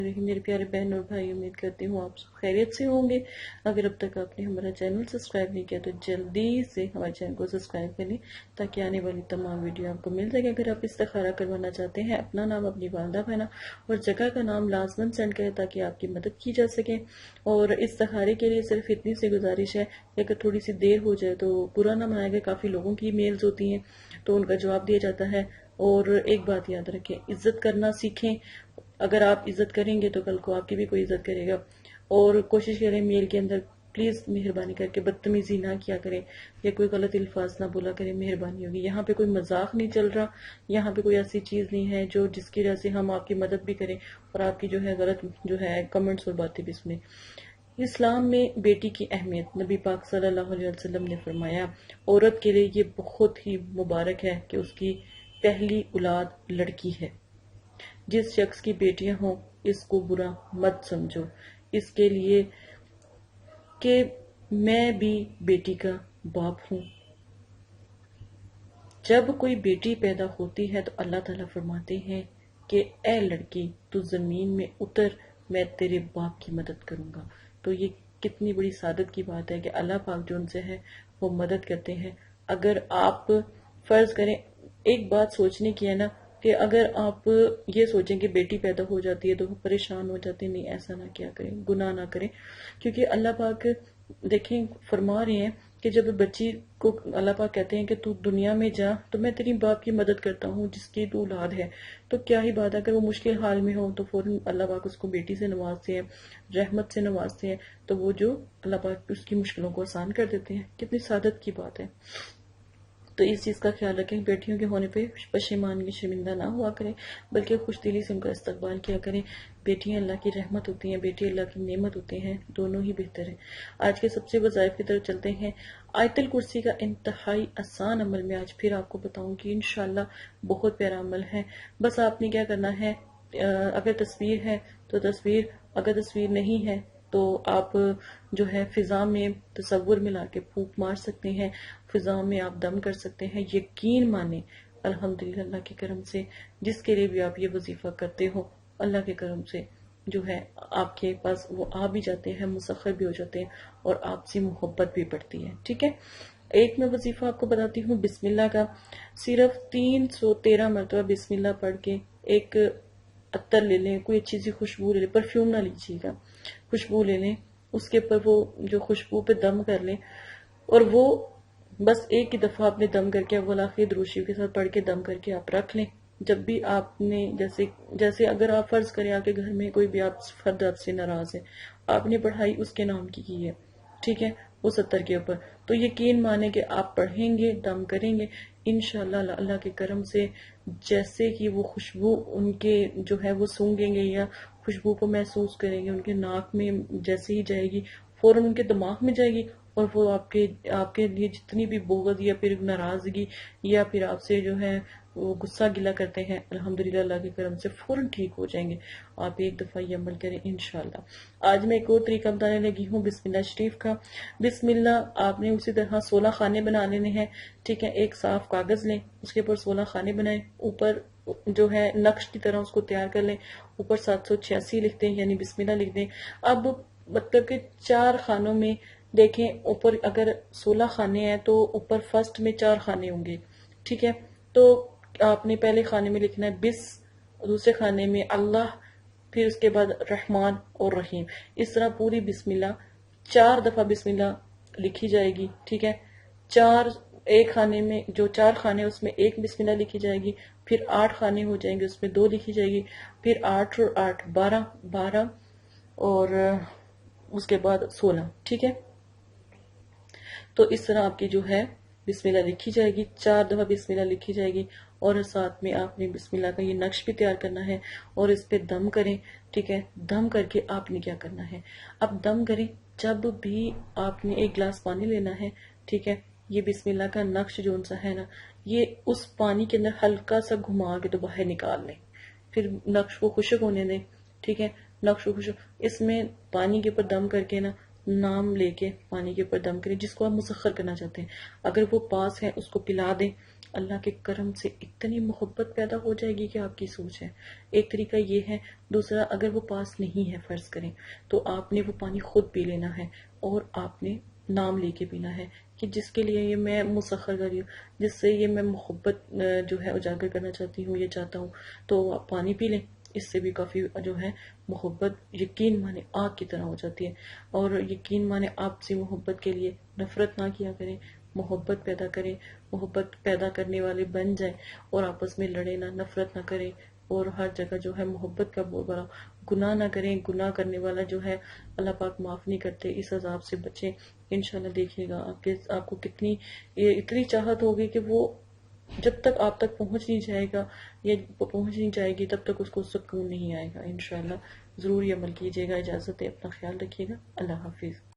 میرے پیارے بہن اور بھائی، امید کرتی ہوں آپ سب خیریت سے ہوں گے۔ اگر اب تک آپ نے ہمارا چینل سبسکرائب نہیں کیا تو جلدی سے ہمارے چینل کو سبسکرائب کر لیں تاکہ آنے والی تمام ویڈیو آپ کو مل سکے۔ اگر آپ استخارہ کروانا چاہتے ہیں، اپنا نام، اپنی والدہ بہنا اور جگہ کا نام لازماً سینڈ کریں تاکہ آپ کی مدد کی جا سکے۔ اور استخارے کے لیے صرف اتنی سی گزارش ہے کہ اگر تھوڑی سی دیر ہو جائے تو برا نہ منائے گا، کافی لوگوں کی میلز ہوتی ہیں تو ان کا جواب دیا جاتا ہے۔ اور ایک بات یاد رکھیں، عزت کرنا سیکھیں۔ اگر آپ عزت کریں گے تو کل کو آپ کی بھی کوئی عزت کرے گا۔ اور کوشش کریں میل کے اندر پلیز مہربانی کر کے بدتمیزی نہ کیا کریں یا کوئی غلط الفاظ نہ بولا کریں، مہربانی ہوگی۔ یہاں پہ کوئی مذاق نہیں چل رہا، یہاں پہ کوئی ایسی چیز نہیں ہے جس کی وجہ سے ہم آپ کی مدد بھی کریں اور آپ کی غلط کمنٹس اور باتیں بھی سنیں۔ اسلام میں بیٹی کی اہمیت نبی پاک صلی اللہ علیہ وسلم نے فرمایا، عورت کے لیے یہ بہت ہی مبارک ہے کہ اس کی پہلی اولاد لڑکی ہے۔ جس شخص کی بیٹیاں ہوں اس کو برا مت سمجھو، اس کے لیے کہ میں بھی بیٹی کا باپ ہوں۔ جب کوئی بیٹی پیدا ہوتی ہے تو اللہ تعالیٰ فرماتے ہیں کہ اے لڑکی تو زمین میں اتر، میں تیرے باپ کی مدد کروں گا۔ تو یہ کتنی بڑی سعادت کی بات ہے کہ اللہ پاک جو ان سے ہے وہ مدد کرتے ہیں۔ اگر آپ فرض کریں، ایک بات سوچنے کی ہے نا کہ اگر آپ یہ سوچیں کہ بیٹی پیدا ہو جاتی ہے تو وہ پریشان ہو جاتے ہیں، نہیں ایسا نہ کیا کریں، گناہ نہ کریں، کیونکہ اللہ پاک دیکھیں فرما رہے ہیں کہ جب بچی کو اللہ پاک کہتے ہیں کہ تو دنیا میں جا تو میں تیری باپ کی مدد کرتا ہوں جس کی تو اولاد ہے، تو کیا ہی بات ہے اگر وہ مشکل حال میں ہو تو فوراً اللہ پاک اس کو بیٹی سے نوازتے ہیں، رحمت سے نوازتے ہیں، تو وہ اللہ پاک اس کی مشکلوں کو آسان کر دیتے ہیں۔ کتنی سعادت کی بات ہے۔ تو اس چیز کا خیال رکھیں، بیٹیوں کے ہونے پہ پشیمانگی شرمندہ نہ ہوا کریں بلکہ خوش دلی سے ان کا استقبال کیا کریں۔ بیٹیاں اللہ کی رحمت ہوتی ہیں، بیٹی اللہ کی نعمت ہوتے ہیں، دونوں ہی بہتر ہیں۔ آج کے سب سے وظائف کی طرف چلتے ہیں۔ آیت الکرسی کا انتہائی آسان عمل میں آج پھر آپ کو بتاؤں گی، انشاءاللہ بہت پیارا عمل ہے۔ بس آپ نے کیا کرنا ہے، اگر تصویر ہے تو تصویر، اگر تصویر نہیں ہے تو آپ فضا میں تصور میں لا کے پھونک مار سکتے ہیں، فضا میں آپ دم کر سکتے ہیں۔ یقین مانیں الحمدللہ اللہ کے کرم سے جس کے لیے بھی آپ یہ وظیفہ کرتے ہو، اللہ کے کرم سے آپ کے پاس وہ آ بھی جاتے ہیں، مسخر بھی ہو جاتے ہیں اور آپ سے محبت بھی بڑھتی ہے۔ ٹھیک ہے، ایک میں وظیفہ آپ کو بتاتی ہوں بسم اللہ کا۔ صرف 313 مرتبہ بسم اللہ پڑھ کے ایک عطر لے لیں، کوئی اچھی سی خوشبو لے لیں، پرفیوم نہ لیجیے گا، خوشبو لے لیں، اس کے اوپر وہ خوشبو پہ دم کر لیں اور وہ بس ایک ہی دفعہ آپ نے دم کر کے اول دروشی کے ساتھ پڑھ کے دم کر کے آپ رکھ لیں۔ جب بھی آپ نے جیسے اگر آپ فرض کریں آپ کے گھر میں کوئی بھی فرد آپ سے ناراض ہے، آپ نے پڑھائی اس کے نام کی ہے، ٹھیک ہے، اس عطر کے اوپر، تو یقین مانے کہ آپ پڑھیں گے، دم کریں گے، انشاءاللہ اللہ کے کرم سے جیسے کہ وہ خوشبو ان کے وہ سونگیں گے یا خوشبو کو محسوس کریں گے، ان کے ناک میں جیسے ہی جائے گی فوراً ان کے دماغ میں جائے گی اور وہ آپ کے لیے جتنی بھی بغض یا پھر ناراضگی یا پھر آپ سے وہ غصہ گلہ کرتے ہیں، الحمدللہ اللہ کے کرم سے فوراً ٹھیک ہو جائیں گے۔ آپ ایک دفعہ یہ عمل کریں انشاءاللہ۔ آج میں ایک اور طریقہ بتانے لگی ہوں بسم اللہ شریف کا۔ بسم اللہ آپ نے اسی طرح 16 خانے بنا لینے ہیں، ٹھیک ہے، ایک صاف کاغذ لیں، اس کے اوپر 16 خانے بنائیں، اوپر نقش کی طرح اس کو تیار کر لیں، اوپر 786 لکھ دیں، یعنی بسم اللہ لکھ دیں۔ اب مطلب کہ 4 خانوں میں دیکھیں، اوپر اگر 16 خانے ہیں تو اوپر فرسٹ میں 4 خانے ہوں گے، ٹھیک ہے، تو آپ نے پہلے خانے میں لکھنا ہے بس، دوسرے خانے میں اللہ، پھر اس کے بعد رحمان اور رحیم، اس طرح پوری بسم اللہ 4 دفعہ بسم اللہ لکھی جائے گی، ٹھیک ہے، ایک خانے میں 4 خانے اس میں ایک بسم اللہ لکھی جائے گی، پھر 8 خانے ہو جائیں گے اس میں 2 لکھی جائے گی، پھر 8 اور 8 12 اور اس کے بعد 16، ٹھیک ہے، تو اس طرح آپ کی بسم اللہ لکھی جائے گی، 4 دفعہ بسم اللہ لکھی جائے گی اور ساتھ میں آپ نے بسم اللہ کا یہ نقش بھی تیار کرنا ہے اور اس پہ دم کریں، ٹھیک ہے، دم کر کے آپ نے کیا کرنا ہے، اب دم کریں، جب بھی آپ نے ایک گلاس پانی لینا ہے، ٹھیک ہے، یہ بسم اللہ کا نقش ہے نا، یہ اس پانی کے اندر ہلکا سا گھما کے تو باہر نکال لیں، پھر نقش کو خشک ہونے دیں، ٹھیک ہے، نقش کو خشک، اس میں پانی کے اوپر دم کر کے نا نام لے کے پانی کے اوپر دم کریں، جس کو آپ مسخر کرنا چاہتے ہیں، اگر وہ پاس ہے اس کو پلا دیں، اللہ کے کرم سے اتنی محبت پیدا ہو جائے گی کہ آپ کی سوچ ہے۔ ایک طریقہ یہ ہے۔ دوسرا، اگر وہ پاس نہیں ہے فرض کریں تو آپ نے وہ پانی خود پی لینا ہے، اور آپ نے نام لے کے پینا ہے کہ جس کے لیے یہ میں مسخر کر رہی ہوں، جس سے یہ میں محبت جو ہے اجاگر کرنا چاہتی ہوں، یہ چاہتا ہوں، تو آپ پانی پی لیں۔ اس سے بھی کافی جو ہے محبت یقین مانے آگ کی طرح ہو جاتی ہے۔ اور یقین مانے آپ سے محبت کے لیے نفرت نہ کیا کریں، محبت پیدا کریں، محبت پیدا کرنے والے بن جائیں، اور آپس میں لڑیں نہ، نفرت نہ کریں، اور ہر جگہ جو ہے محبت کا بول بڑا، گناہ نہ کریں۔ گناہ کرنے والا جو ہے اللہ پاک معاف نہیں کرتے، اس عذاب سے بچیں۔ انشاءاللہ دیکھیے گا آپ کو کتنی یہ اتنی چاہت ہوگی کہ وہ جب تک آپ تک پہنچ نہیں جائے گا یا پہنچ نہیں جائے گی تب تک اس کو سکون نہیں آئے گا۔ انشاءاللہ ضرور یہ عمل کیجیے گا۔ اجازت ہے، اپنا خیال رکھیے گا۔ اللہ حافظ۔